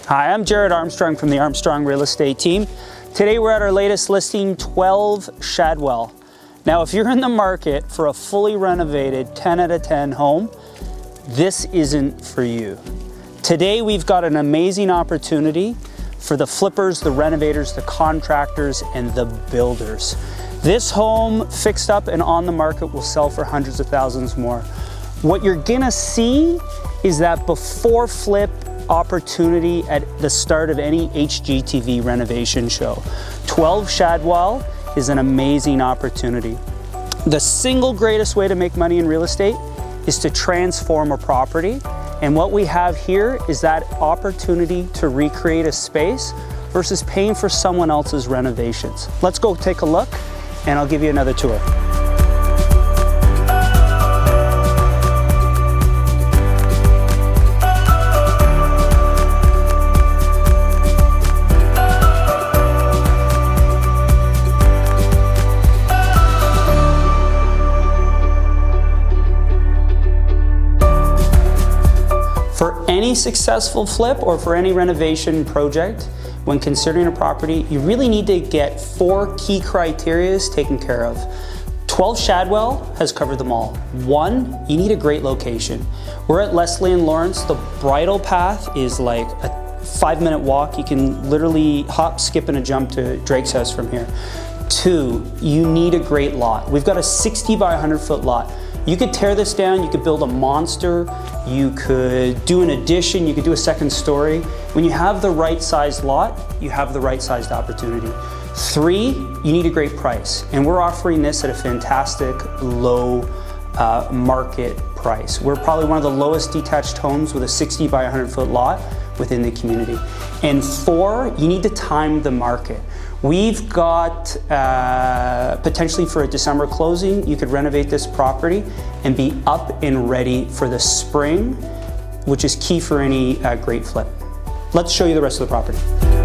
Hi, I'm Jared Armstrong from the Armstrong Real Estate team. Today we're at our latest listing, 12 Shadwell. Now, if you're in the market for a fully renovated 10 out of 10 home, this isn't for you. Today we've got an amazing opportunity for the flippers, the renovators, the contractors, and the builders. This home, fixed up and on the market, will sell for hundreds of thousands more. What you're gonna see is that before flip opportunity at the start of any HGTV renovation show. 12 Shadwell is an amazing opportunity. The single greatest way to make money in real estate is to transform a property. And what we have here is that opportunity to recreate a space versus paying for someone else's renovations. Let's go take a look and I'll give you another tour. For any successful flip or for any renovation project, when considering a property, you really need to get 4 key criteria taken care of. 12 Shadwell has covered them all. 1, you need a great location. We're at Leslie and Lawrence. The bridle path is like a 5-minute walk. You can literally hop, skip, and a jump to Drake's house from here. 2, you need a great lot. We've got a 60 by 100 foot lot. You could tear this down, you could build a monster, you could do an addition, you could do a second story. When you have the right sized lot, you have the right sized opportunity. 3, you need a great price. And we're offering this at a fantastic low market price. We're probably one of the lowest detached homes with a 60 by 100 foot lot within the community. And 4, you need to time the market. We've got potentially for a December closing, you could renovate this property and be up and ready for the spring, which is key for any great flip. Let's show you the rest of the property.